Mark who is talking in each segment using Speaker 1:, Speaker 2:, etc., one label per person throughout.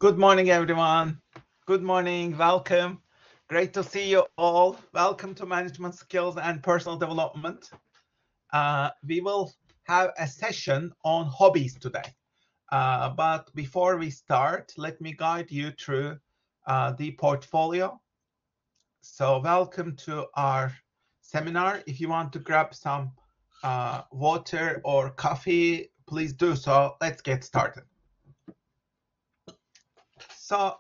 Speaker 1: Good morning, everyone. Good morning. Welcome. Great to see you all. Welcome to Management Skills and Personal Development. We will have a session on hobbies today. But before we start, let me guide you through the portfolio. So welcome to our seminar. If you want to grab some water or coffee, please do so. Let's get started. So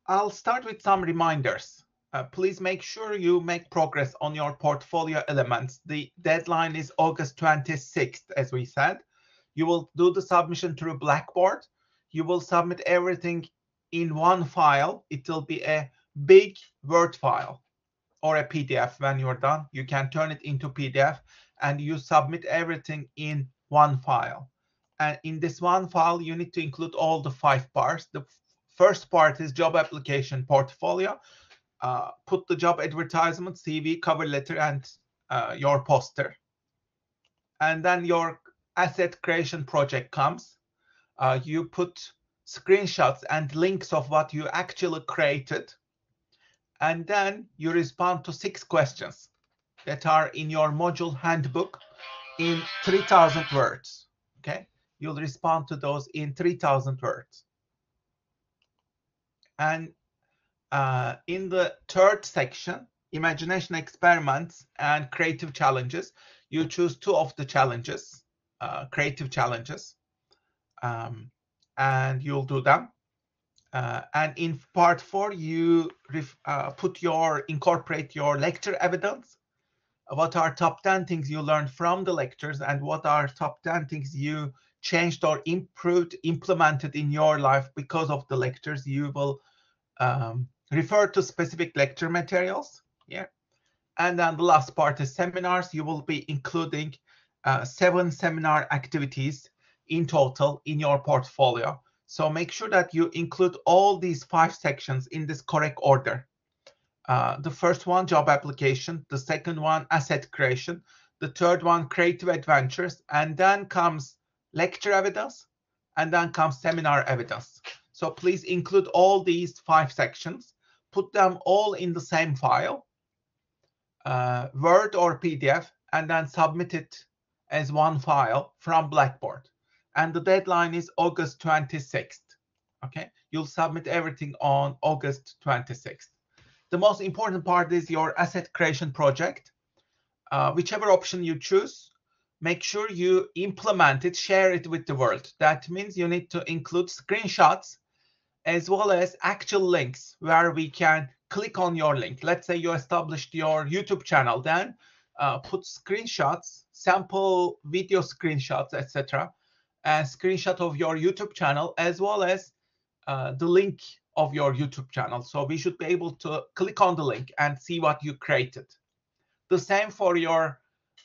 Speaker 1: I'll start with some reminders. Please make sure you make progress on your portfolio elements. The deadline is August 26th, as we said. You will do the submission through Blackboard. You will submit everything in one file. It will be a big Word file or a PDF. When you're done, you can turn it into PDF and you submit everything in one file. And in this one file, you need to include all the 5 parts. The first part is job application portfolio. Put the job advertisement, CV, cover letter, and your poster. And then your asset creation project comes. You put screenshots and links of what you actually created. And then you respond to 6 questions that are in your module handbook in 3,000 words. Okay, you'll respond to those in 3,000 words. And in the third section, imagination experiments and creative challenges, you choose 2 of the challenges, creative challenges, and you'll do them. And in part 4, you incorporate your lecture evidence. What are top 10 things you learned from the lectures, and what are top 10 things you changed or implemented in your life because of the lectures. You will refer to specific lecture materials. Yeah. And then the last part is seminars. You will be including 7 seminar activities in total in your portfolio. So make sure that you include all these 5 sections in this correct order. The first one, job application. The second one, asset creation. The third one, creative adventures. And then comes lecture evidence. And then comes seminar evidence. So please include all these 5 sections. Put them all in the same file, Word or PDF, and then submit it as one file from Blackboard. And the deadline is August 26th. Okay, you'll submit everything on August 26th. The most important part is your asset creation project. Whichever option you choose, make sure you implement it, share it with the world. That means you need to include screenshots as well as actual links where we can click on your link. Let's say you established your YouTube channel, then put screenshots, sample video screenshots, etc., and screenshot of your YouTube channel as well as the link of your YouTube channel. So we should be able to click on the link and see what you created. The same for your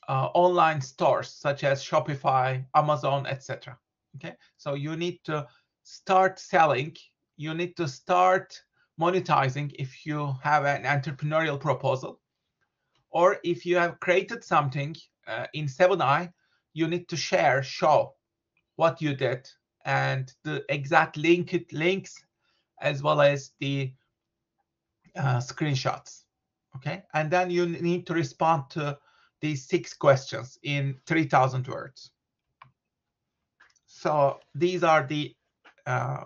Speaker 1: online stores such as Shopify, Amazon, etc. Okay, so you need to start selling. You need to start monetizing if you have an entrepreneurial proposal, or if you have created something in 7i, you need to show what you did and the exact links as well as the screenshots. Okay, and then you need to respond to these 6 questions in 3,000 words. So these are the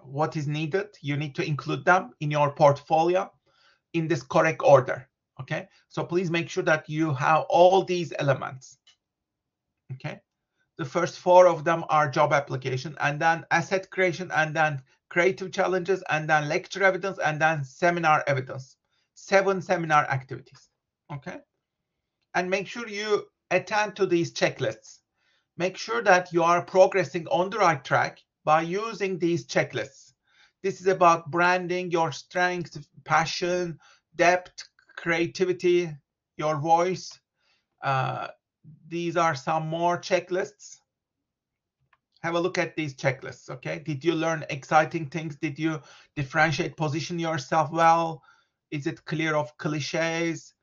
Speaker 1: what is needed. You need to include them in your portfolio in this correct order. Okay, so please make sure that you have all these elements. Okay, the first 4 of them are job application, and then asset creation, and then creative challenges, and then lecture evidence, and then seminar evidence. 7 seminar activities. Okay, and make sure you attend to these checklists. Make sure that you are progressing on the right track by using these checklists. This is about branding your strengths, passion, depth, creativity, your voice. These are some more checklists. Have a look at these checklists, okay? Did you learn exciting things? Did you differentiate, position yourself well? Is it clear of cliches?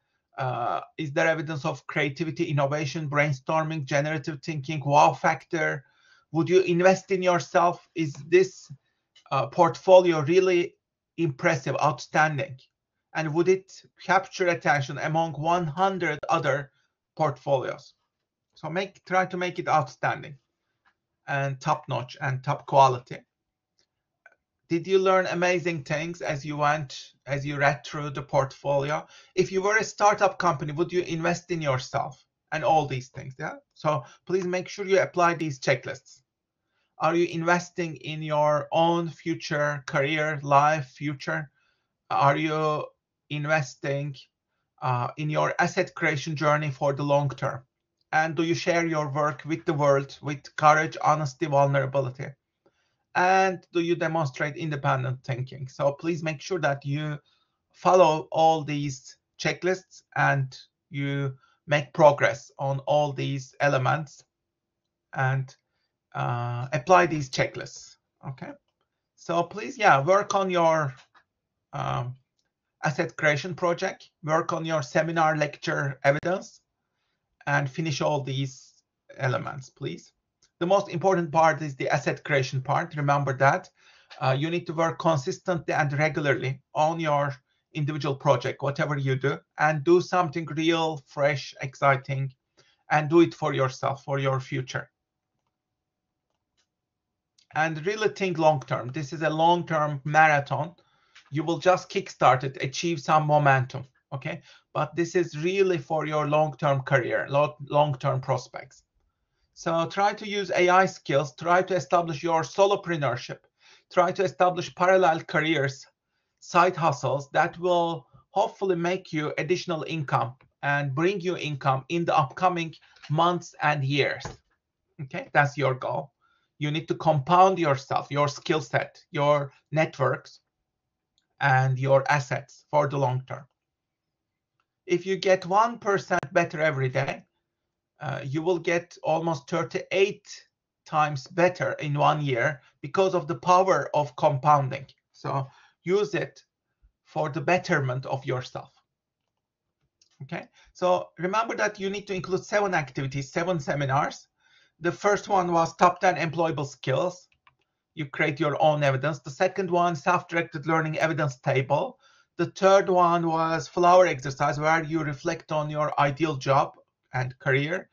Speaker 1: Is there evidence of creativity, innovation, brainstorming, generative thinking, wow factor? Would you invest in yourself? Is this portfolio really impressive, outstanding? And would it capture attention among 100 other portfolios? So try to make it outstanding and top notch and top quality. Did you learn amazing things as you read through the portfolio? If you were a startup company, would you invest in yourself and all these things? Yeah. So please make sure you apply these checklists. Are you investing in your own future, career, life, future? Are you investing in your asset creation journey for the long term? And do you share your work with the world with courage, honesty, vulnerability? And do you demonstrate independent thinking? So please make sure that you follow all these checklists and you make progress on all these elements and apply these checklists. Okay. So please, yeah, work on your asset creation project, work on your seminar lecture evidence, and finish all these elements, please. The most important part is the asset creation part. Remember that. You need to work consistently and regularly on your individual project, whatever you do, and do something real, fresh, exciting, and do it for yourself, for your future. And really think long term. This is a long term marathon. You will just kickstart it, achieve some momentum, okay? But this is really for your long term career, long term prospects. So try to use AI skills, try to establish your solopreneurship, try to establish parallel careers, side hustles that will hopefully make you additional income and bring you income in the upcoming months and years. Okay, that's your goal. You need to compound yourself, your skill set, your networks, and your assets for the long term. If you get 1% better every day, you will get almost 38 times better in 1 year because of the power of compounding. So use it for the betterment of yourself. Okay, so remember that you need to include 7 activities, 7 seminars. The first one was top 10 employable skills. You create your own evidence. The second one, self-directed learning evidence table. The third one was flower exercise, where you reflect on your ideal job and career.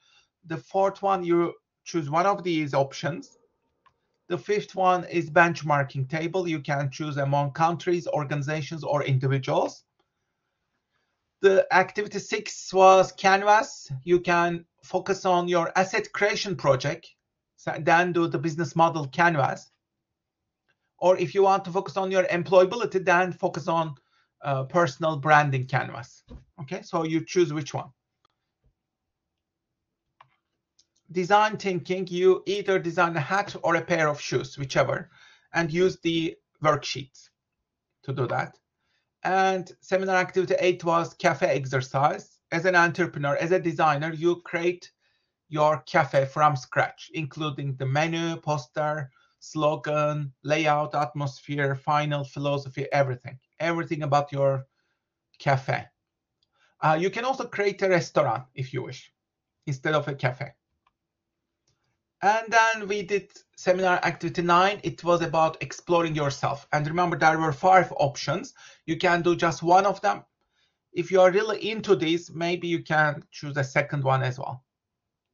Speaker 1: The fourth one, you choose one of these options. The fifth one is benchmarking table. You can choose among countries, organizations, or individuals. The activity 6 was canvas. You can focus on your asset creation project, then do the business model canvas. Or if you want to focus on your employability, then focus on personal branding canvas. Okay, so you choose which one. Design thinking, you either design a hat or a pair of shoes, whichever, and use the worksheets to do that. And seminar activity 8 was cafe exercise. As an entrepreneur, as a designer, you create your cafe from scratch, including the menu, poster, slogan, layout, atmosphere, final philosophy, everything about your cafe. You can also create a restaurant if you wish, instead of a cafe. And then we did seminar activity 9. It was about exploring yourself. And remember, there were 5 options. You can do just one of them. If you are really into this, maybe you can choose a second one as well.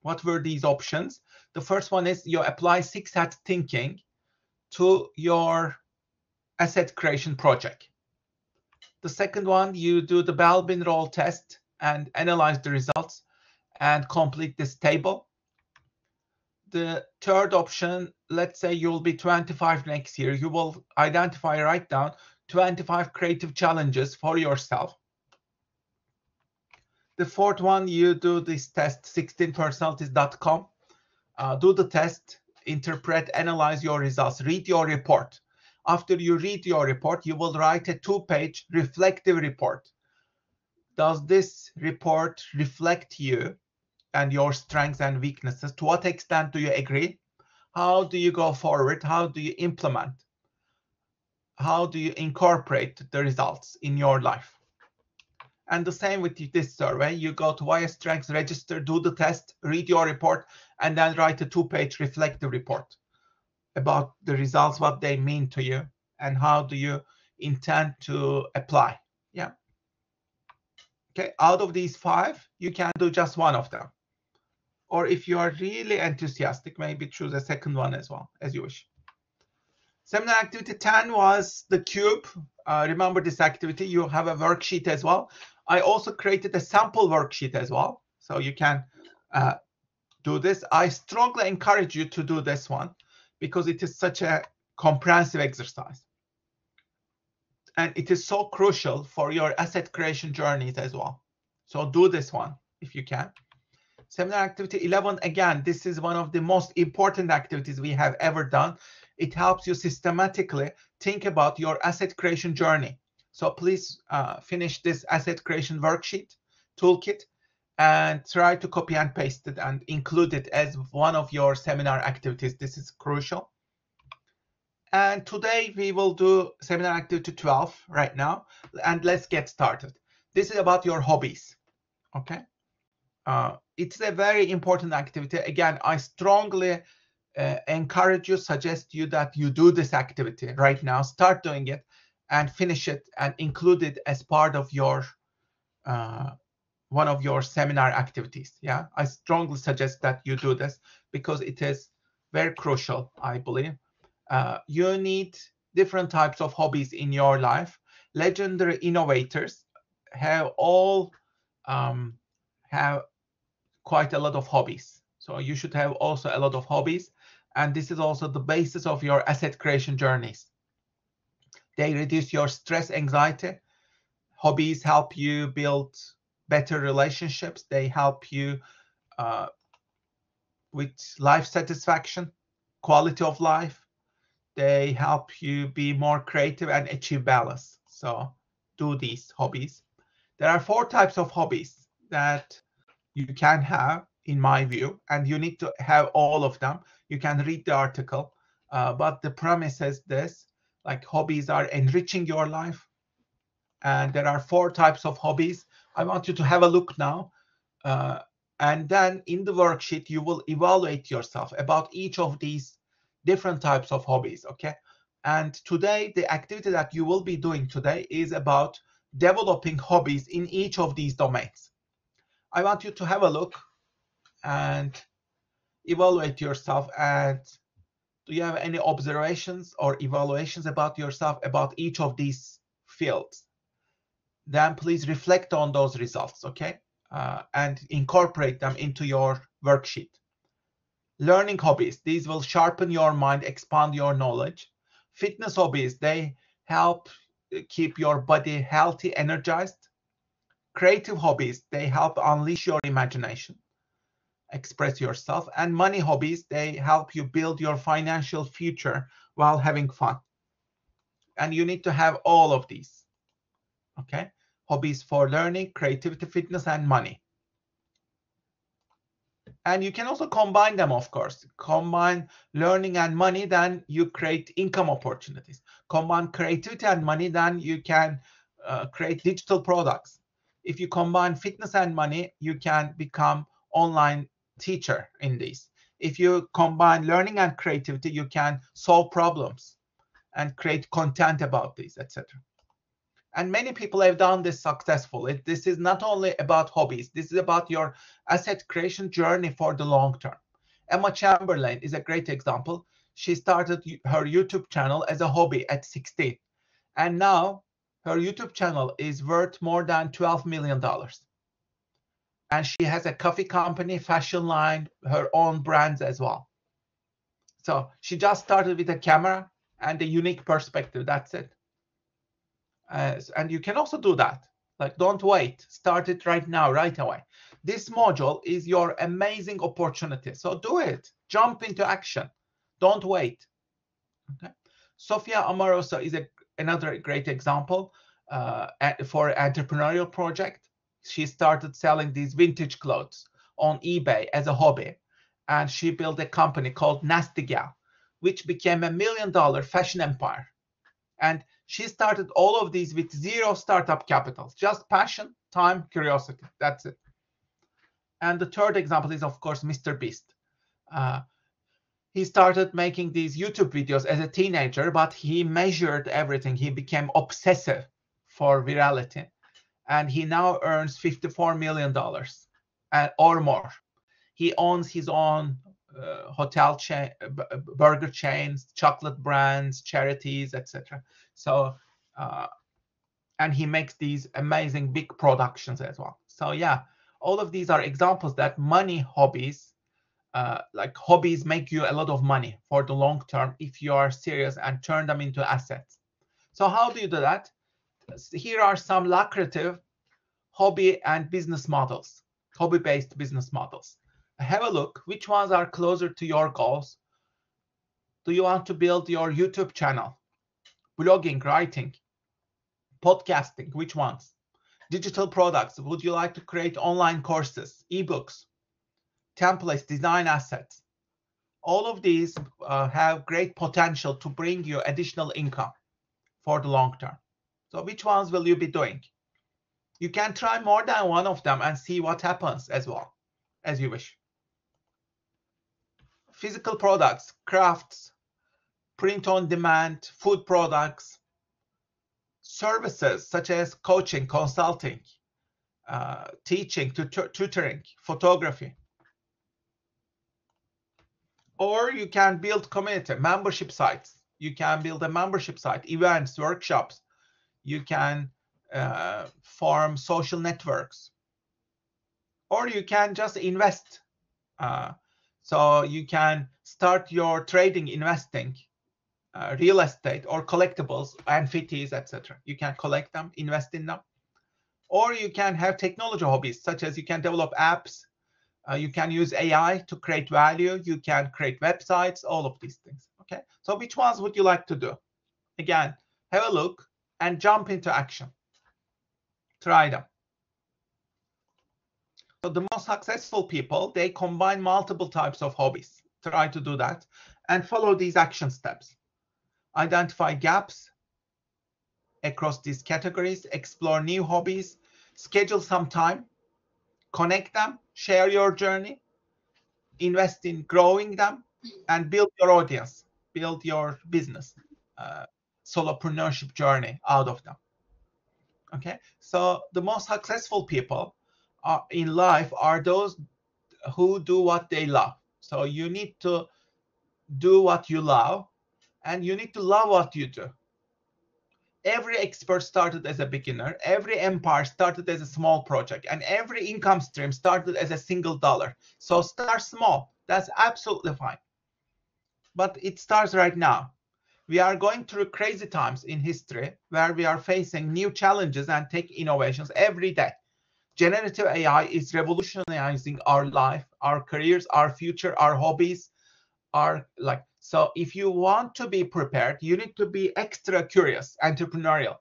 Speaker 1: What were these options? The first one is you apply 6-hat thinking to your asset creation project. The second one, you do the Balbin role test and analyze the results and complete this table. The third option, let's say you'll be 25 next year, you will identify, write down 25 creative challenges for yourself. The fourth one, you do this test, 16personalities.com. Do the test, interpret, analyze your results, read your report. After you read your report, you will write a 2-page reflective report. Does this report reflect you and your strengths and weaknesses? To what extent do you agree? How do you go forward? How do you implement? How do you incorporate the results in your life? And the same with this survey. You go to YS Strengths, register, do the test, read your report, and then write a 2-page reflective report. about the results, what they mean to you, and how do you intend to apply. Yeah. Okay. Out of these 5, you can do just one of them. Or if you are really enthusiastic, maybe choose a second one as well, as you wish. Seminar activity 10 was the cube. Remember this activity, you have a worksheet as well. I also created a sample worksheet as well. So you can do this. I strongly encourage you to do this one because it is such a comprehensive exercise. And it is so crucial for your asset creation journeys as well. So do this one if you can. Seminar activity 11, again, this is one of the most important activities we have ever done. It helps you systematically think about your asset creation journey. So please finish this asset creation worksheet, toolkit, and try to copy and paste it and include it as one of your seminar activities. This is crucial. And today we will do seminar activity 12 right now, and let's get started. This is about your hobbies, okay? It's a very important activity. Again, I strongly encourage you, suggest you that you do this activity right now. Start doing it and finish it and include it as part of your one of your seminar activities. Yeah, I strongly suggest that you do this because it is very crucial, I believe. You need different types of hobbies in your life. Legendary innovators have all have quite a lot of hobbies. So you should have also a lot of hobbies. And this is also the basis of your asset creation journeys. They reduce your stress, anxiety. Hobbies help you build better relationships. They help you with life satisfaction, quality of life. They help you be more creative and achieve balance. So do these hobbies. There are 4 types of hobbies that you can have, in my view, and you need to have all of them. You can read the article, but the premise is this, like hobbies are enriching your life. And there are 4 types of hobbies. I want you to have a look now. And then in the worksheet, you will evaluate yourself about each of these different types of hobbies, okay? And today, the activity that you will be doing today is about developing hobbies in each of these domains. I want you to have a look and evaluate yourself. And do you have any observations or evaluations about yourself about each of these fields? Then please reflect on those results, okay? And incorporate them into your worksheet. Learning hobbies, these will sharpen your mind, expand your knowledge. Fitness hobbies, they help keep your body healthy, energized. Creative hobbies, they help unleash your imagination, express yourself. And money hobbies, they help you build your financial future while having fun. And you need to have all of these, okay? Hobbies for learning, creativity, fitness, and money. And you can also combine them, of course. Combine learning and money, then you create income opportunities. Combine creativity and money, then you can create digital products. If you combine fitness and money, you can become online teacher in this. If you combine learning and creativity, you can solve problems and create content about this, etc. And many people have done this successfully. This is not only about hobbies. This is about your asset creation journey for the long term. Emma Chamberlain is a great example. She started her YouTube channel as a hobby at 16. And now her YouTube channel is worth more than $12 million. And she has a coffee company, fashion line, her own brands as well. So she just started with a camera and a unique perspective. That's it. And you can also do that. Like, don't wait. Start it right now, right away. This module is your amazing opportunity. So do it. Jump into action. Don't wait. Okay. Sofia Amoroso is another great example for an entrepreneurial project. She started selling these vintage clothes on eBay as a hobby. And she built a company called Nasty Gal, which became $1 million fashion empire. And she started all of these with 0 startup capital, just passion, time, curiosity. That's it. And the third example is, of course, Mr. Beast. He started making these YouTube videos as a teenager, but he measured everything. He became obsessive for virality, and he now earns $54 million or more. He owns his own hotel chain, burger chains, chocolate brands, charities, etc. So, and he makes these amazing big productions as well. So yeah, all of these are examples that money hobbies, like hobbies, make you a lot of money for the long term if you are serious and turn them into assets. So how do you do that? Here are some lucrative hobby and business models, hobby-based business models. Have a look. Which ones are closer to your goals? Do you want to build your YouTube channel? Blogging, writing, podcasting, which ones? Digital products. Would you like to create online courses, ebooks, templates, design assets? All of these have great potential to bring you additional income for the long term. So which ones will you be doing? You can try more than one of them and see what happens as well, as you wish. Physical products, crafts, print on demand, food products, services such as coaching, consulting, teaching, tutoring, photography. Or you can build community, membership sites. You can build a membership site, events, workshops. You can form social networks. Or you can just invest. So you can start your trading, investing, real estate or collectibles, NFTs, etc. You can collect them, invest in them. Or you can have technology hobbies, such as you can develop apps, you can use AI to create value, you can create websites, all of these things. Okay, so which ones would you like to do? Again, have a look and jump into action. Try them. So the most successful people, they combine multiple types of hobbies. Try to do that and follow these action steps. Identify gaps across these categories, explore new hobbies, schedule some time, connect them, share your journey, invest in growing them, and build your audience, build your business, solopreneurship journey out of them. Okay, so the most successful people in life are those who do what they love. So you need to do what you love, and you need to love what you do. Every expert started as a beginner, every empire started as a small project, and every income stream started as a single dollar. So start small. That's absolutely fine. But it starts right now. We are going through crazy times in history where we are facing new challenges and tech innovations every day. Generative AI is revolutionizing our life, our careers, our future, our hobbies, so if you want to be prepared, you need to be extra curious, entrepreneurial,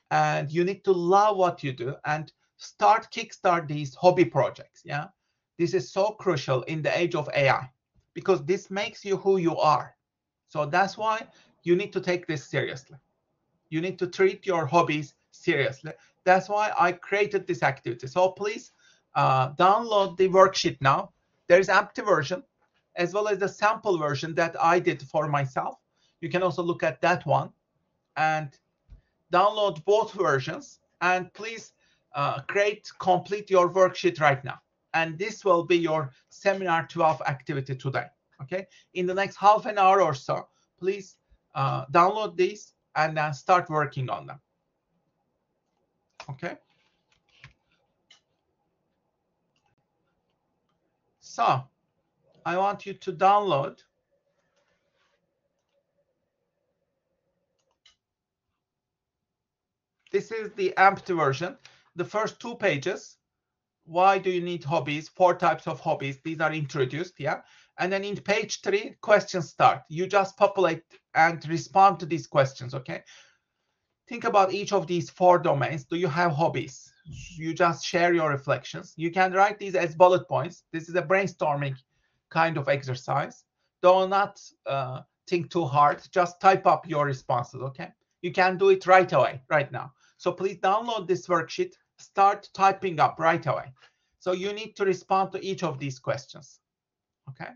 Speaker 1: and you need to love what you do and kickstart these hobby projects. Yeah, this is so crucial in the age of AI because this makes you who you are. So that's why you need to take this seriously. You need to treat your hobbies seriously. That's why I created this activity. So please download the worksheet now. There is empty version as well as the sample version that I did for myself. You can also look at that one and download both versions. And please complete your worksheet right now. And this will be your seminar 12 activity today. Okay. In the next half an hour or so, please download these and then start working on them. Okay. So I want you to download. This is the empty version. The first 2 pages. Why do you need hobbies? 4 types of hobbies. These are introduced. Yeah. And then in page 3, questions start. You just populate and respond to these questions. Okay. Think about each of these 4 domains. Do you have hobbies? You just share your reflections. You can write these as bullet points. This is a brainstorming kind of exercise. Do not think too hard. Just type up your responses, okay? You can do it right away, right now. So please download this worksheet. Start typing up right away. So you need to respond to each of these questions, okay?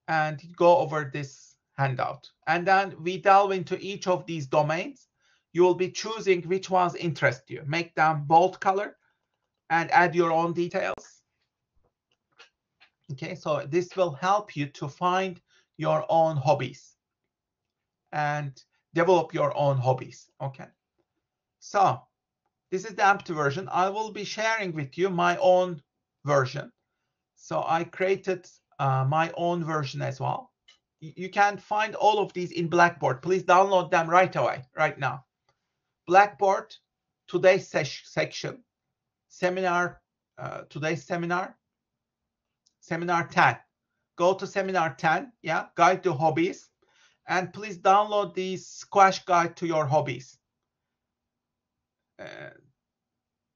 Speaker 1: and go over this handout. And then we delve into each of these domains. You will be choosing which ones interest you. Make them bold color and add your own details. Okay, so this will help you to find your own hobbies and develop your own hobbies. Okay, so this is the empty version. I will be sharing with you my own version. So I created my own version as well. You can find all of these in Blackboard. Please download them right away, right now. Blackboard, today's section, seminar, today's seminar, seminar 10. Go to seminar 10, yeah, guide to hobbies, and please download the squash guide to your hobbies.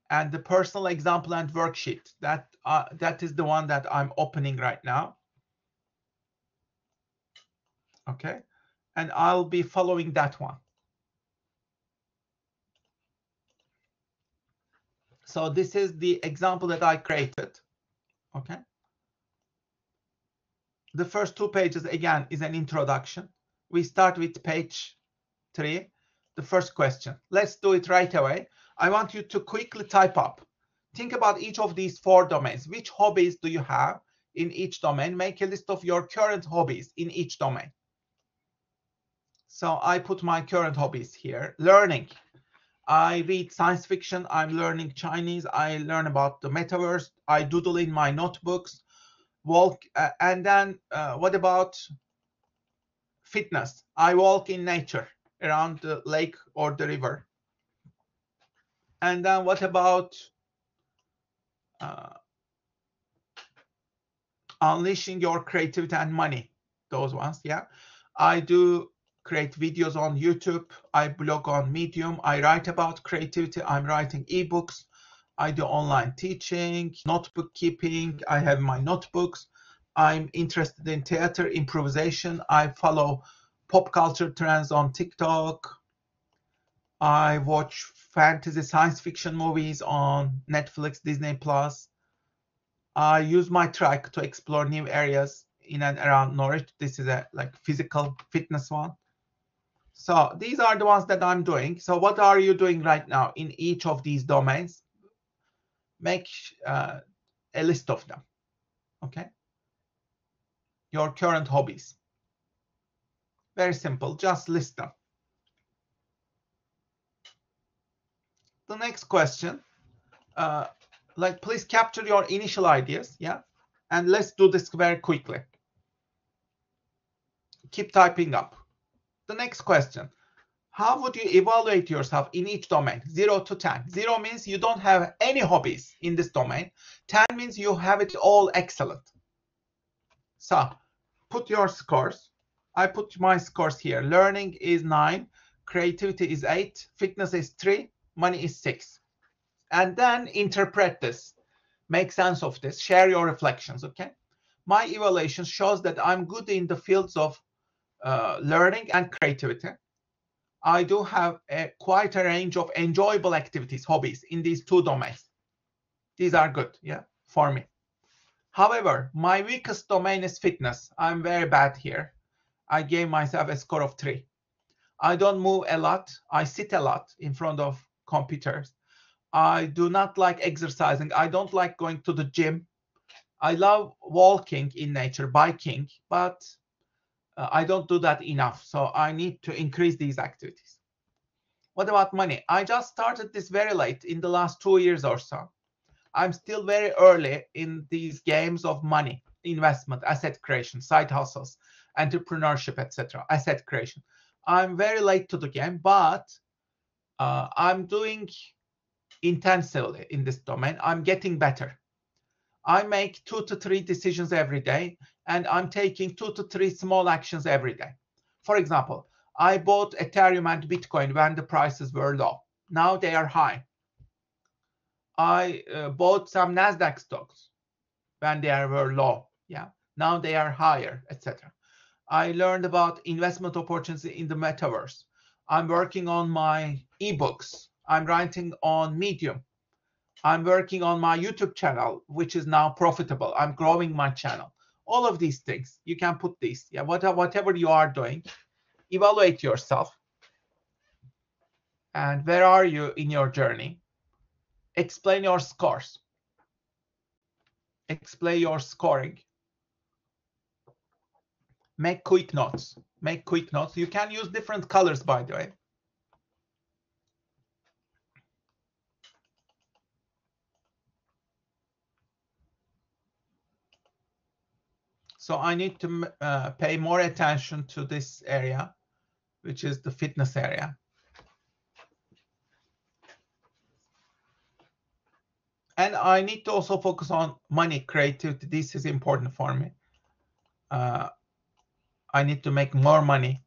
Speaker 1: And the personal example and worksheet, that is the one that I'm opening right now. Okay, and I'll be following that one. So this is the example that I created. Okay. The first 2 pages, again, is an introduction. We start with page 3, the first question. Let's do it right away. I want you to quickly type up. Think about each of these 4 domains. Which hobbies do you have in each domain? Make a list of your current hobbies in each domain. So I put my current hobbies here. Learning. I read science fiction. I'm learning Chinese. I learn about the metaverse. I doodle in my notebooks. Walk, and then what about fitness? I walk in nature around the lake or the river. And then what about unleashing your creativity and money? Those ones, yeah. I do create videos on YouTube. I blog on Medium. I write about creativity. I'm writing ebooks. I do online teaching, notebook keeping. I have my notebooks. I'm interested in theater, improvisation. I follow pop culture trends on TikTok. I watch fantasy science fiction movies on Netflix, Disney Plus. I use my track to explore new areas in and around Norwich. This is a like physical fitness one. So these are the ones that I'm doing. So what are you doing right now in each of these domains? Make a list of them. Okay. Your current hobbies. Very simple, just list them. The next question, like please capture your initial ideas, yeah? And let's do this very quickly. Keep typing up. The next question, how would you evaluate yourself in each domain? 0 to 10. 0 means you don't have any hobbies in this domain. 10 means you have it all excellent. So put your scores. I put my scores here. Learning is 9, creativity is 8, fitness is 3, money is 6. And then interpret this, make sense of this, share your reflections, okay? My evaluation shows that I'm good in the fields of learning and creativity. I do have quite a range of enjoyable activities, hobbies in these 2 domains. These are good, yeah, for me. However, my weakest domain is fitness. I'm very bad here. I gave myself a score of 3. I don't move a lot. I sit a lot in front of computers. I do not like exercising. I don't like going to the gym. I love walking in nature, biking, but I don't do that enough. So I need to increase these activities. What about money? I just started this very late in the last 2 years or so. I'm still very early in these games of money, investment, asset creation, side hustles, entrepreneurship, etc. Asset creation. I'm very late to the game, but I'm doing intensively in this domain. I'm getting better. I make 2 to 3 decisions every day, and I'm taking 2 to 3 small actions every day. For example, I bought Ethereum and Bitcoin when the prices were low. Now they are high. I bought some Nasdaq stocks when they were low. Yeah, now they are higher, etc. I learned about investment opportunities in the metaverse. I'm working on my ebooks. I'm writing on Medium. I'm working on my YouTube channel, which is now profitable. I'm growing my channel. All of these things, you can put these. Yeah, whatever you are doing, evaluate yourself. And where are you in your journey? Explain your scores. Explain your scoring. Make quick notes. Make quick notes. You can use different colors, by the way. So I need to pay more attention to this area, which is the fitness area. And I need to also focus on money, creativity. This is important for me. I need to make more money.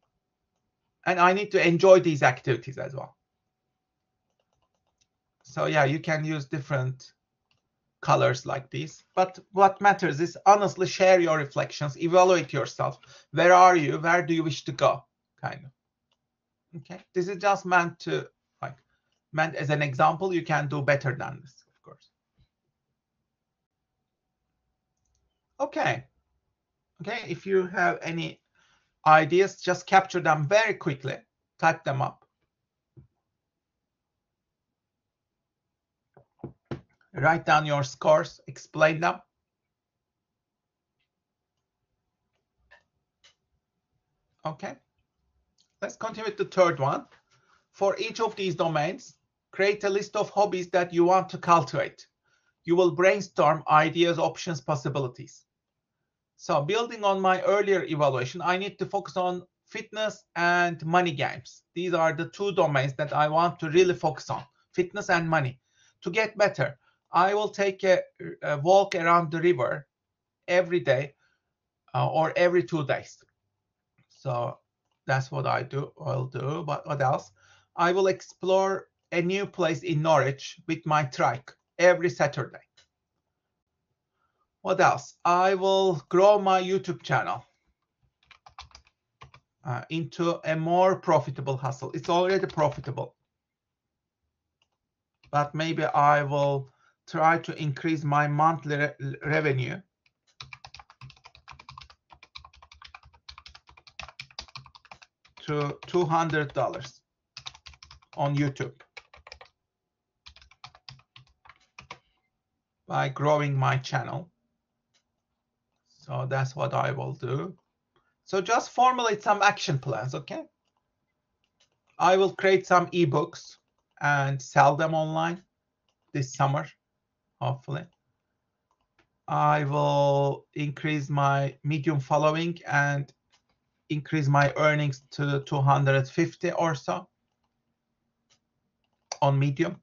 Speaker 1: And I need to enjoy these activities as well. So yeah, you can use different colors like these. But what matters is honestly share your reflections, evaluate yourself. Where are you? Where do you wish to go? Kind of. Okay. This is just meant as an example. You can do better than this, of course. Okay. Okay. If you have any ideas, just capture them very quickly. Type them up. Write down your scores, explain them. Okay. Let's continue with the third one. For each of these domains, create a list of hobbies that you want to cultivate. You will brainstorm ideas, options, possibilities. So building on my earlier evaluation, I need to focus on fitness and money games. These are the two domains that I want to really focus on, fitness and money. To get better, I will take a walk around the river every day or every 2 days. So that's what I'll do. But what else? I will explore a new place in Norwich with my trike every Saturday. What else? I will grow my YouTube channel into a more profitable hustle. It's already profitable, but maybe I will try to increase my monthly revenue to $200 on YouTube by growing my channel. So that's what I will do. So just formulate some action plans, okay? I will create some ebooks and sell them online this summer, hopefully. I will increase my Medium following and increase my earnings to 250 or so on Medium.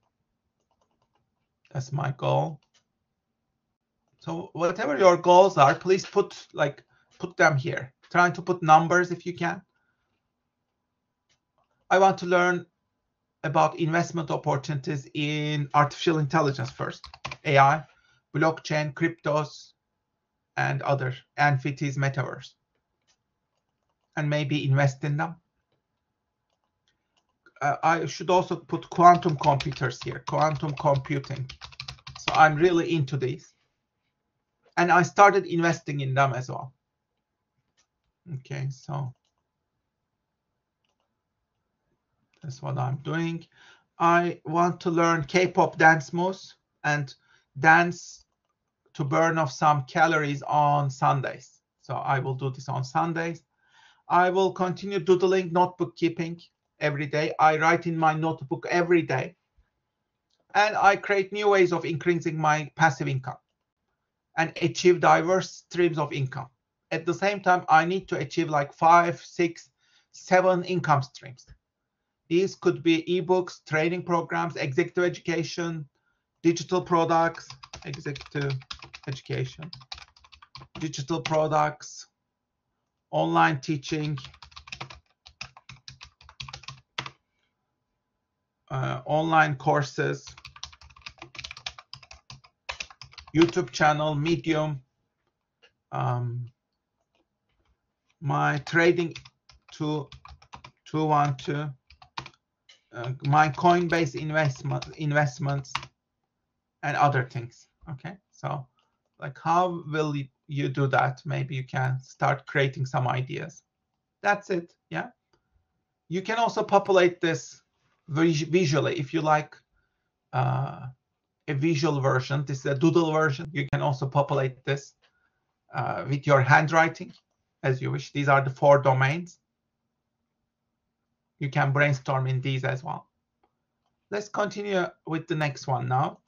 Speaker 1: That's my goal. So whatever your goals are, please put them here. Try to put numbers if you can. I want to learn about investment opportunities in artificial intelligence first, AI, blockchain, cryptos, and other NFTs, metaverse, and maybe invest in them. I should also put quantum computers here, quantum computing. So I'm really into these. And I started investing in them as well. Okay, so that's what I'm doing. I want to learn K-pop dance moves and dance to burn off some calories on Sundays. So I will do this on Sundays. I will continue doodling, notebook keeping every day. I write in my notebook every day. And I create new ways of increasing my passive income and achieve diverse streams of income. At the same time, I need to achieve like 5, 6, 7 income streams. These could be ebooks, training programs, executive education, digital products, executive education, digital products, online teaching, online courses, YouTube channel, Medium, my trading 212, my Coinbase investments, and other things. Okay, so like how will you do that, maybe you can start creating some ideas. That's it. Yeah. You can also populate this visually if you like a visual version. This is a doodle version. You can also populate this with your handwriting as you wish. These are the 4 domains. You can brainstorm in these as well. Let's continue with the next one now.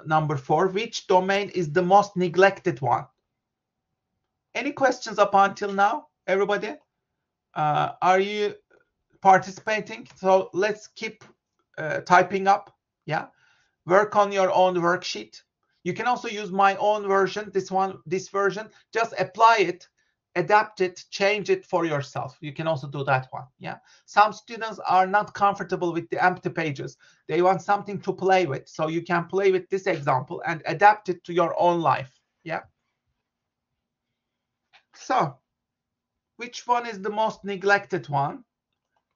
Speaker 1: Number 4, which domain is the most neglected one? Any questions up until now, everybody? Are you participating? So let's keep typing up. Yeah, work on your own worksheet. You can also use my own version, this version. Just apply it, adapt it, change it for yourself. You can also do that one. Yeah, some students are not comfortable with the empty pages. They want something to play with. So you can play with this example and adapt it to your own life. Yeah. So which one is the most neglected one?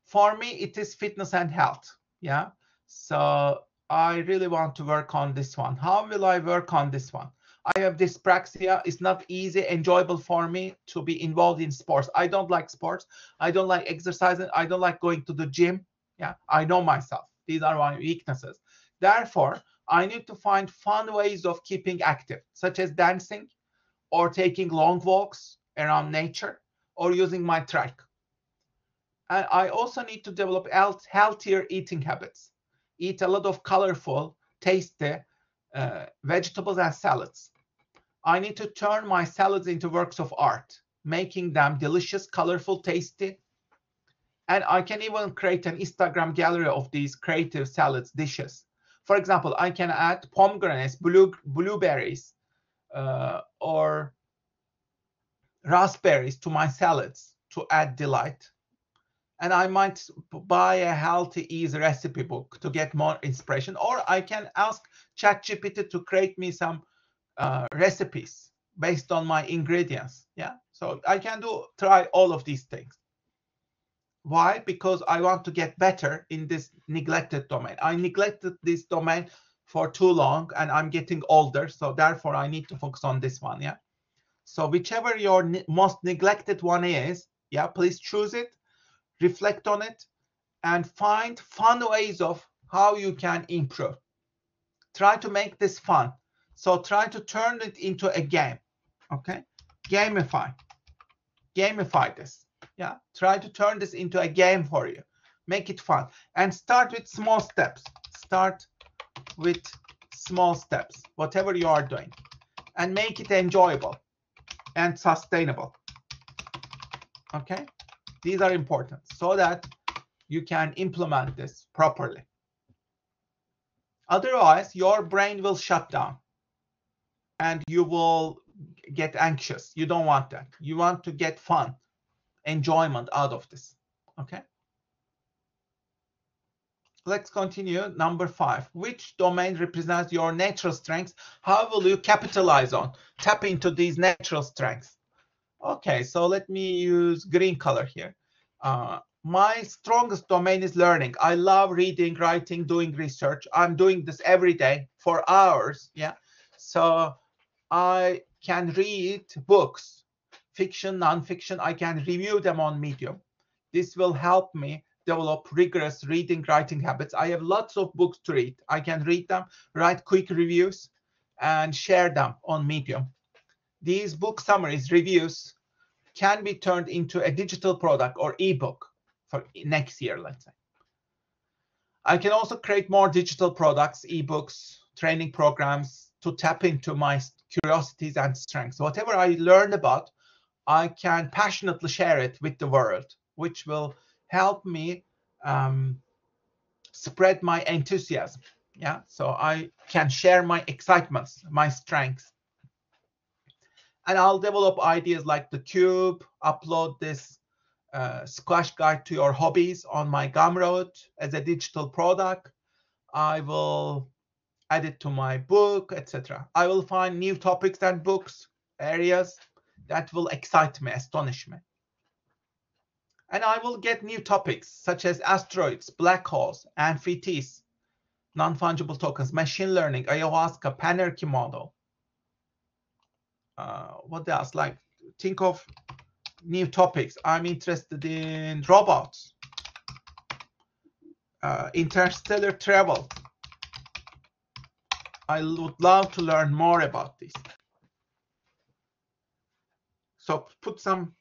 Speaker 1: For me, it is fitness and health. Yeah. So I really want to work on this one. How will I work on this one? I have dyspraxia. It's not easy, enjoyable for me to be involved in sports. I don't like sports. I don't like exercising. I don't like going to the gym. Yeah, I know myself. These are my weaknesses. Therefore, I need to find fun ways of keeping active, such as dancing or taking long walks around nature or using my trike. And I also need to develop healthier eating habits. Eat a lot of colorful, tasty vegetables and salads. I need to turn my salads into works of art, making them delicious, colorful, tasty. And I can even create an Instagram gallery of these creative salads dishes. For example, I can add pomegranates, blueberries, or raspberries to my salads to add delight. And I might buy a healthy easy recipe book to get more inspiration, or I can ask ChatGPT to create me some recipes based on my ingredients. Yeah, so I can try all of these things. Why? Because I want to get better in this neglected domain. I neglected this domain for too long, and I'm getting older, so therefore I need to focus on this one. Yeah. So whichever your most neglected one is, yeah, please choose it, reflect on it, and find fun ways of how you can improve. Try to make this fun. So try to turn it into a game. Okay, gamify this. Yeah, try to turn this into a game for you. Make it fun and start with small steps. Whatever you are doing, and make it enjoyable and sustainable. Okay, these are important so that you can implement this properly. Otherwise, your brain will shut down and you will get anxious. You don't want that. You want to get fun, enjoyment out of this. Okay. Let's continue. Number 5. Which domain represents your natural strengths? How will you capitalize on, tap into these natural strengths? Okay, so let me use green color here. My strongest domain is learning. I love reading, writing, doing research. I'm doing this every day for hours. Yeah. So I can read books, fiction, nonfiction. I can review them on Medium. This will help me develop rigorous reading, writing habits. I have lots of books to read. I can read them, write quick reviews, and share them on Medium. These book summaries, reviews, can be turned into a digital product or ebook for next year, let's say. I can also create more digital products, ebooks, training programs to tap into my curiosities and strengths. Whatever I learned about, I can passionately share it with the world, which will help me spread my enthusiasm. Yeah, so I can share my excitements, my strengths. And I'll develop ideas like the cube, upload this squash guide to your hobbies on my Gumroad as a digital product. I will add it to my book, etc. I will find new topics and books, areas that will excite me, astonish me. And I will get new topics such as asteroids, black holes, amphitheses, non-fungible tokens, machine learning, ayahuasca, panarchy model. What else? Like, think of new topics. I'm interested in robots, interstellar travel. I would love to learn more about this. So put some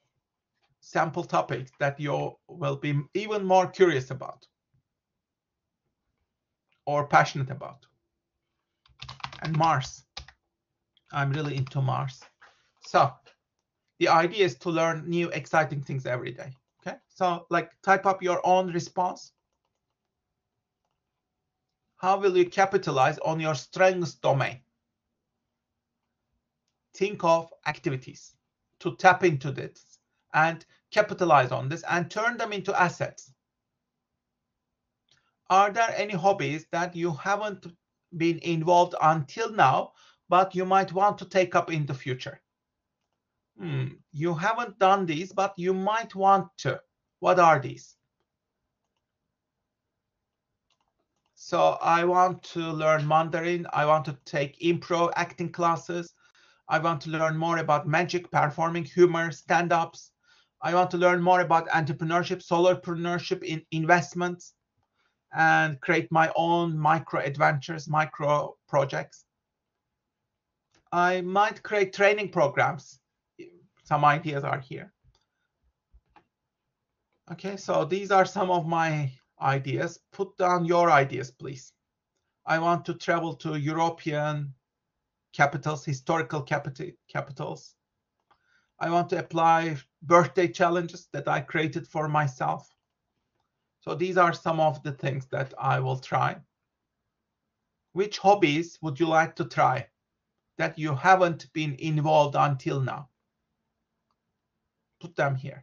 Speaker 1: sample topics that you will be even more curious about or passionate about. And Mars. I'm really into Mars. So the idea is to learn new exciting things every day. Okay, so like type up your own response. How will you capitalize on your strengths domain? Think of activities to tap into this and capitalize on this and turn them into assets. Are there any hobbies that you haven't been involved until now, but you might want to take up in the future? You haven't done these, but you might want to. What are these? So I want to learn Mandarin. I want to take improv acting classes. I want to learn more about magic, performing, humor, stand-ups. I want to learn more about entrepreneurship, solopreneurship, in investments, and create my own micro adventures, micro projects. I might create training programs. Some ideas are here. Okay, so these are some of my ideas. Put down your ideas, please. I want to travel to European capitals, historical capitals. I want to apply birthday challenges that I created for myself. So these are some of the things that I will try. Which hobbies would you like to try that you haven't been involved until now? Put them here.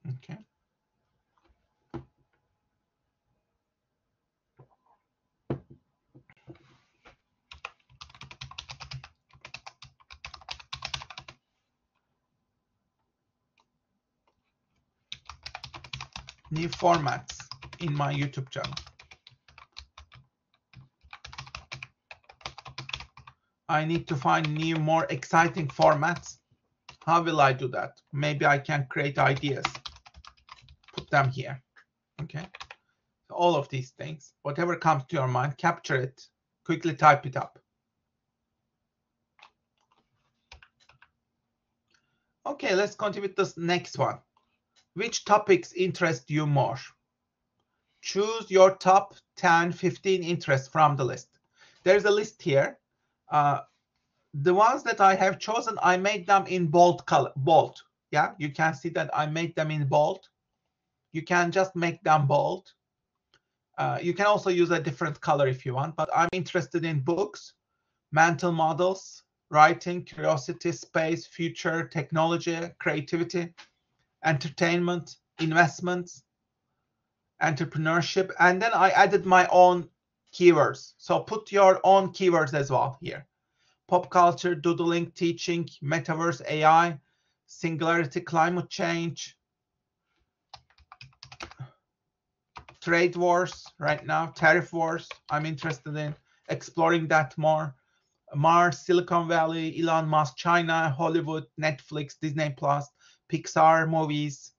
Speaker 1: Okay. New formats in my YouTube channel. I need to find new, more exciting formats. How will I do that? Maybe I can create ideas. Put them here. Okay. So all of these things, whatever comes to your mind, capture it, quickly type it up. Okay, let's continue with this next one. Which topics interest you more? Choose your top 10, 15 interests from the list. There's a list here. The ones that I have chosen, I made them in bold color. Bold. Yeah, you can see that I made them in bold. You can just make them bold. You can also use a different color if you want, but I'm interested in books, mental models, writing, curiosity, space, future, technology, creativity, entertainment, investments, entrepreneurship, and then I added my own keywords. So put your own keywords as well here. Pop culture, doodling, teaching, metaverse, AI, singularity, climate change, trade wars right now, tariff wars. I'm interested in exploring that more. Mars, Silicon Valley, Elon Musk, China, Hollywood, Netflix, Disney Plus, Pixar movies,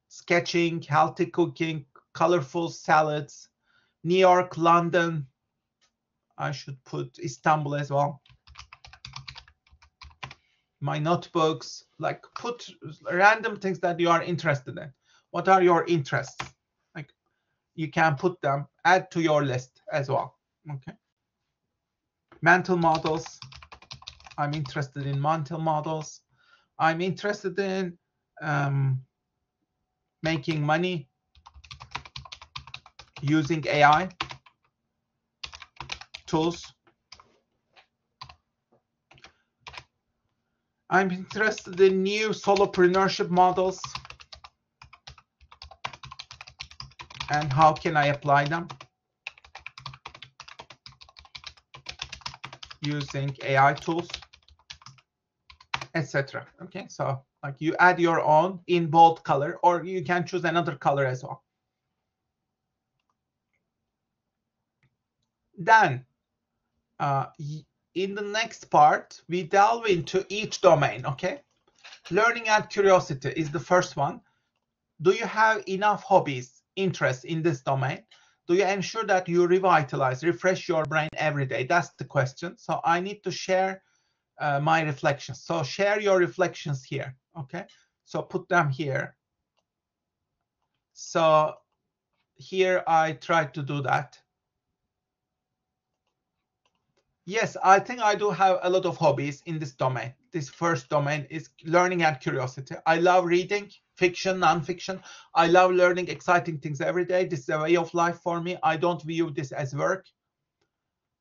Speaker 1: sketching, healthy cooking, colorful salads, New York, London. I should put Istanbul as well. My notebooks, like put random things that you are interested in. What are your interests? Like you can put them, add to your list as well. Okay. Mental models. I'm interested in mental models. I'm interested in making money using AI tools. I'm interested in new solopreneurship models and how can I apply them using AI tools, etc. Okay, so like you add your own in bold color, or you can choose another color as well. Then In the next part, we delve into each domain, okay? Learning and curiosity is the first one. Do you have enough hobbies, interests in this domain? Do you ensure that you revitalize, refresh your brain every day? That's the question. So I need to share my reflections. So share your reflections here, okay? So put them here. So here I try to do that. Yes, I think I do have a lot of hobbies in this domain. This first domain is learning and curiosity. I love reading, fiction, non-fiction. I love learning exciting things every day. This is a way of life for me. I don't view this as work.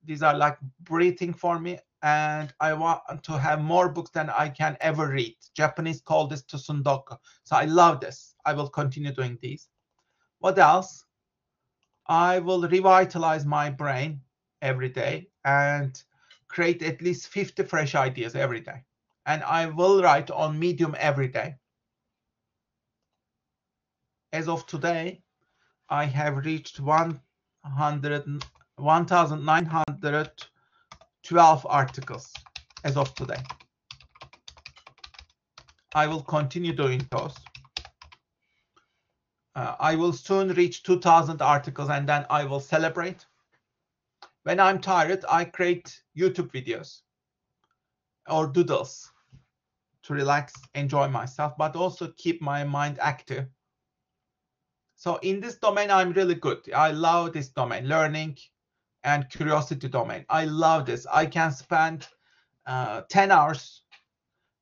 Speaker 1: These are like breathing for me. And I want to have more books than I can ever read. Japanese call this tsundoku. So I love this. I will continue doing these. What else? I will revitalize my brain every day and create at least 50 fresh ideas every day. And I will write on Medium every day. As of today, I have reached 1,912 articles as of today. I will continue doing those. I will soon reach 2,000 articles and then I will celebrate. When I'm tired, I create YouTube videos or doodles to relax, enjoy myself, but also keep my mind active. So in this domain, I'm really good. I love this domain, learning and curiosity domain. I love this. I can spend 10 hours,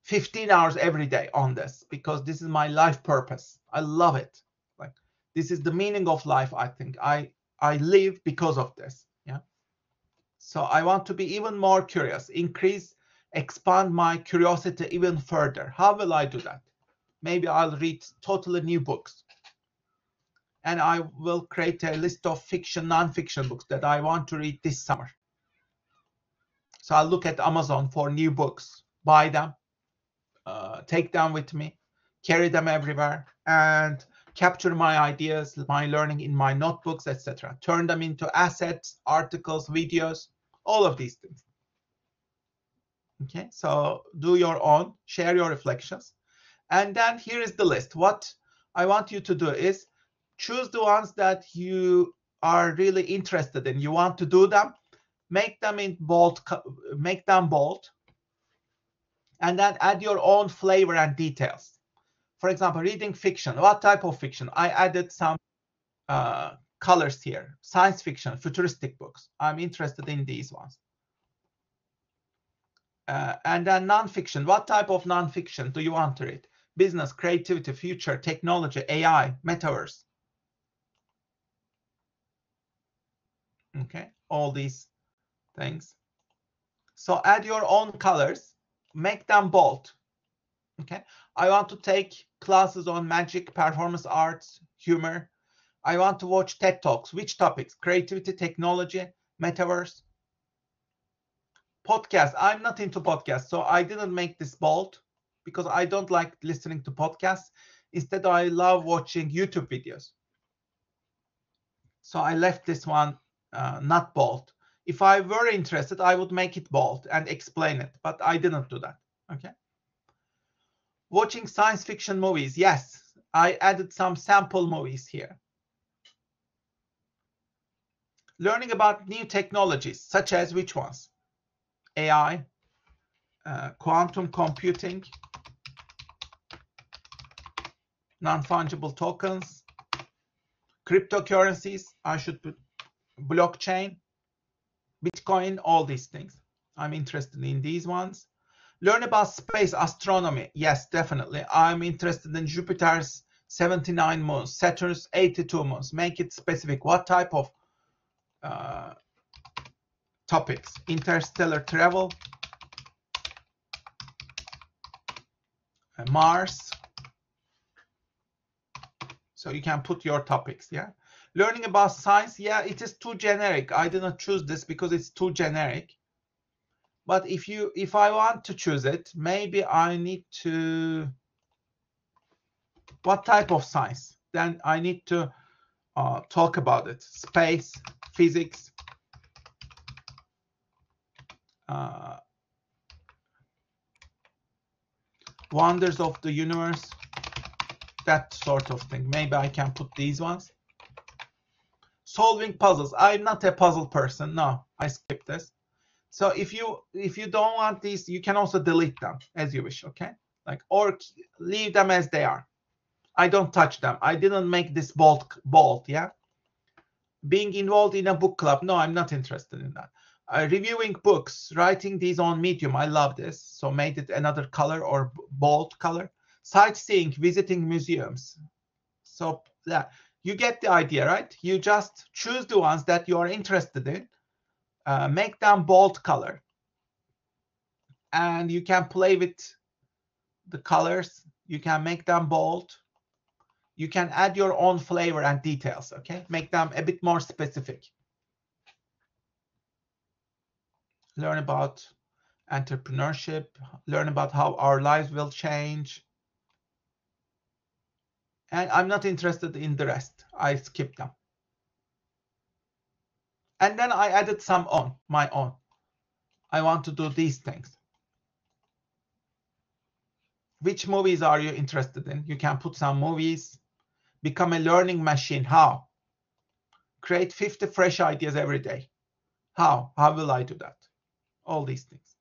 Speaker 1: 15 hours every day on this because this is my life purpose. I love it. Like this is the meaning of life, I think. I live because of this. Yeah. So I want to be even more curious, expand my curiosity even further. How will I do that? Maybe I'll read totally new books. And I will create a list of fiction, non-fiction books that I want to read this summer. So I'll look at Amazon for new books, buy them, take them with me, carry them everywhere, and capture my ideas, my learning in my notebooks, etc. Turn them into assets, articles, videos, all of these things. Okay, so do your own, share your reflections. And then here is the list. What I want you to do is choose the ones that you are really interested in. You want to do them, make them in bold, make them bold, and then add your own flavor and details. For example, reading fiction. What type of fiction? I added some colors here. Science fiction, futuristic books. I'm interested in these ones. And then nonfiction. What type of nonfiction do you want to read? Business, creativity, future, technology, AI, metaverse. Okay, all these things. So add your own colors, make them bold. Okay, I want to take classes on magic, performance arts, humor. I want to watch TED Talks. Which topics? Creativity, technology, metaverse. Podcast. I'm not into podcasts, so I didn't make this bold because I don't like listening to podcasts. Instead, I love watching YouTube videos. So I left this one not bold. If I were interested, I would make it bold and explain it, but I didn't do that. Okay. Watching science fiction movies. Yes, I added some sample movies here. Learning about new technologies, such as which ones? AI, quantum computing, non-fungible tokens, cryptocurrencies, I should put blockchain, Bitcoin, all these things. I'm interested in these ones. Learn about space, astronomy. Yes, definitely. I'm interested in Jupiter's 79 moons, Saturn's 82 moons. Make it specific. What type of topics? Interstellar travel, Mars. So you can put your topics, yeah. Learning about science, yeah, it is too generic. I did not choose this because it's too generic. But if I want to choose it, maybe I need to, what type of science? Then I need to talk about it. Space, physics, Wonders of the universe, that sort of thing. Maybe I can put these ones. Solving puzzles. I'm not a puzzle person. No, I skip this. So if you don't want these, you can also delete them as you wish. Okay, like, or leave them as they are. I don't touch them. I didn't make this bold. Yeah. Being involved in a book club. No, I'm not interested in that. Reviewing books, writing these on Medium. I love this. So made it another color or bold color. Sightseeing, visiting museums. So yeah, you get the idea, right? You just choose the ones that you are interested in, make them bold color, and you can play with the colors. You can make them bold. You can add your own flavor and details, okay? Make them a bit more specific. Learn about entrepreneurship, learn about how our lives will change. And I'm not interested in the rest. I skip them. And then I added some on my own. I want to do these things. Which movies are you interested in? You can put some movies. Become a learning machine. How? Create 50 fresh ideas every day. How? How will I do that? All these things.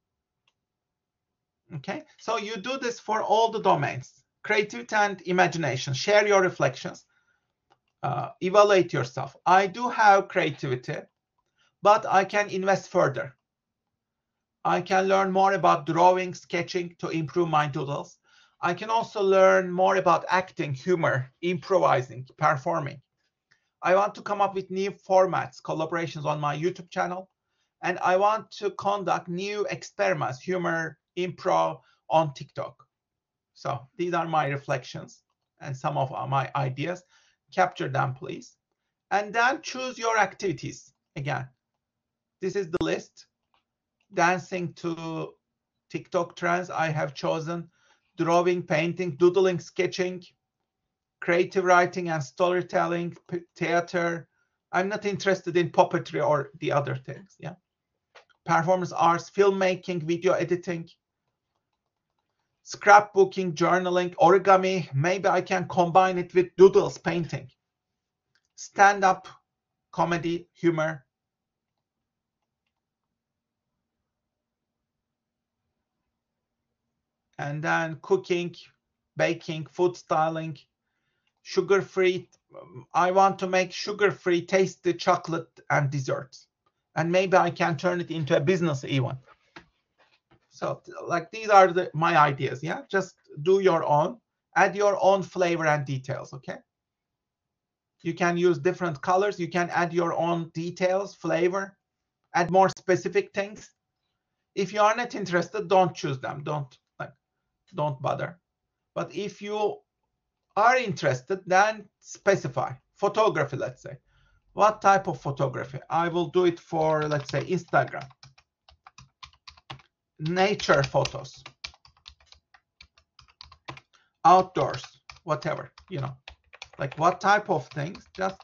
Speaker 1: Okay, so you do this for all the domains. Creativity and imagination. Share your reflections. Evaluate yourself. I do have creativity, but I can invest further. I can learn more about drawing, sketching to improve my doodles. I can also learn more about acting, humor, improvising, performing. I want to come up with new formats, collaborations on my YouTube channel, and I want to conduct new experiments, humor, improv on TikTok. So these are my reflections and some of my ideas. Capture them, please. And then choose your activities. Again, this is the list. Dancing to TikTok trends, I have chosen drawing, painting, doodling, sketching, creative writing and storytelling, theater. I'm not interested in puppetry or the other things. Yeah. Performance arts, filmmaking, video editing, scrapbooking, journaling, origami. Maybe I can combine it with doodles, painting, stand-up, comedy, humor. And then cooking, baking, food styling, sugar-free. I want to make sugar-free tasty chocolate and desserts. And maybe I can turn it into a business even. So like these are my ideas, yeah? Just do your own, add your own flavor and details, okay? You can use different colors. You can add your own details, flavor, add more specific things. If you are not interested, don't choose them. Don't bother. But if you are interested, then specify. Photography, let's say. What type of photography? I will do it for, let's say, Instagram. Nature photos. Outdoors, whatever, you know. Like what type of things? Just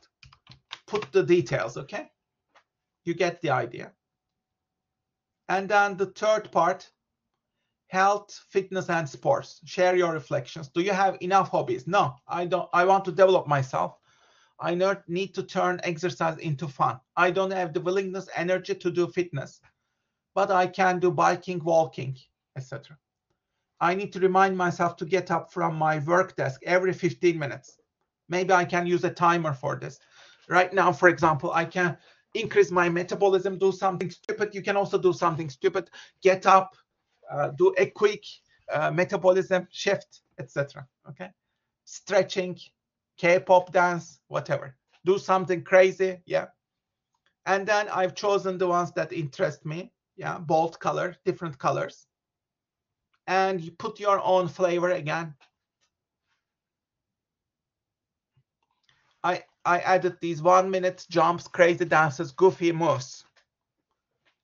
Speaker 1: put the details, okay? You get the idea. And then the third part, health, fitness, and sports. Share your reflections. Do you have enough hobbies? No, I don't. I want to develop myself. I need to turn exercise into fun. I don't have the willingness, energy to do fitness, but I can do biking, walking, etc. I need to remind myself to get up from my work desk every 15 minutes. Maybe I can use a timer for this. Right now, for example, I can increase my metabolism, do something stupid. You can also do something stupid. Get up, do a quick metabolism shift, etc. Okay, stretching, K-pop dance, whatever. Do something crazy, yeah. And then I've chosen the ones that interest me, yeah, bold color, different colors. And you put your own flavor again. I added these 1 minute jumps, crazy dances, goofy moves.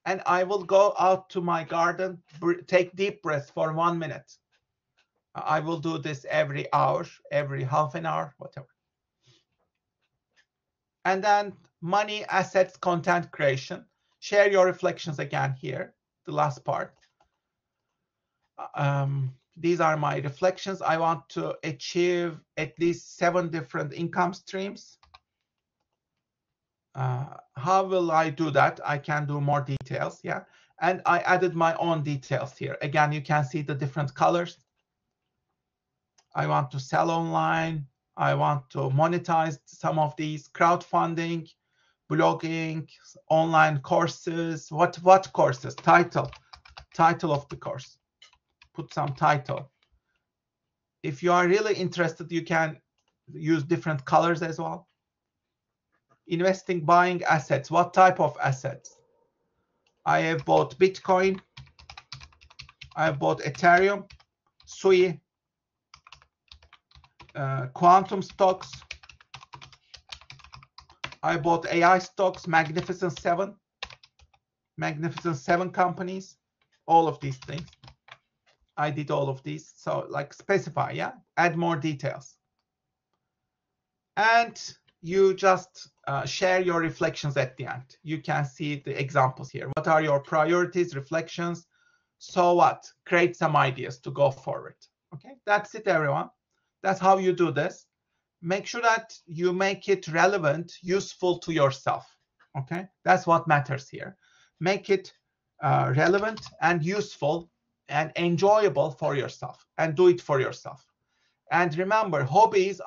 Speaker 1: And I will go out to my garden, take deep breaths for 1 minute. I will do this every hour, every half an hour, whatever. And then money, assets, content creation. Share your reflections again here. the last part. These are my reflections. I want to achieve at least 7 different income streams. How will I do that? I can do more details, yeah. And I added my own details here. Again, you can see the different colors. I want to sell online. I want to monetize some of these, crowdfunding, blogging, online courses. What courses? Title of the course. Put some title. If you are really interested, you can use different colors as well. Investing, buying assets. What type of assets? I have bought Bitcoin. I have bought Ethereum, SUI, quantum stocks. I bought AI stocks, Magnificent Seven companies, all of these things. I did all of these. So like specify, yeah, add more details. And you just share your reflections at the end. You can see the examples here. What are your priorities, reflections? So what? Create some ideas to go forward. Okay, that's it, everyone. That's how you do this. Make sure that you make it relevant, useful to yourself. Okay, that's what matters here. Make it relevant and useful and enjoyable for yourself, and do it for yourself. And remember, hobbies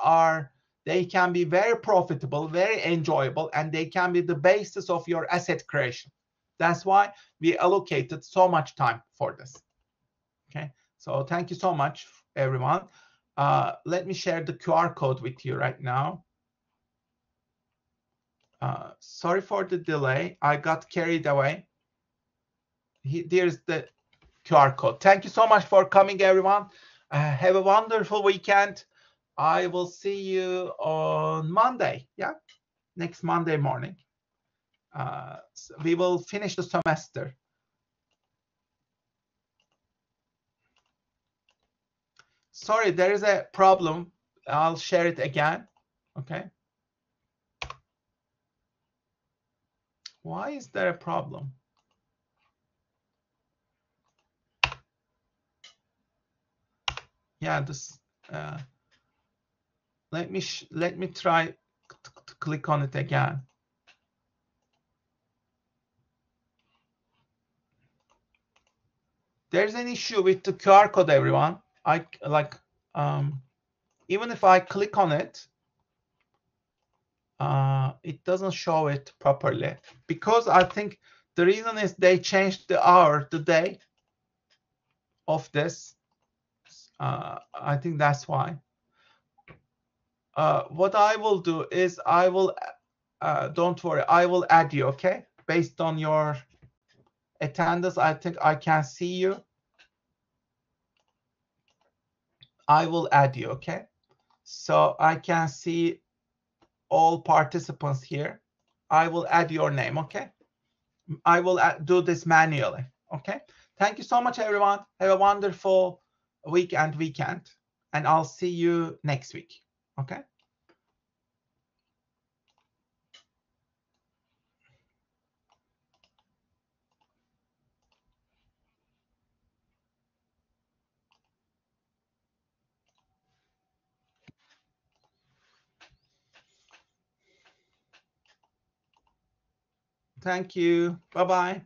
Speaker 1: they can be very profitable, very enjoyable, and they can be the basis of your asset creation. That's why we allocated so much time for this. Okay, so thank you so much, everyone. Let me share the QR code with you right now. Sorry for the delay. I got carried away. There's the QR code. Thank you so much for coming, everyone. Have a wonderful weekend. I will see you on Monday. Yeah, next Monday morning. So we will finish the semester. Sorry, there is a problem. I'll share it again. Okay. Why is there a problem? Yeah, this. Let me try to click on it again. There's an issue with the QR code, everyone. Even if I click on it, it doesn't show it properly, because I think the reason is they changed the hour, the day of this. I think that's why. What I will do is I will, don't worry, I will add you, okay? Based on your attendance, I think I can see you. I will add you, okay? So I can see all participants here. I will add your name, okay? I will do this manually, okay? Thank you so much, everyone. Have a wonderful week and weekend, and I'll see you next week, okay? Thank you. Bye-bye.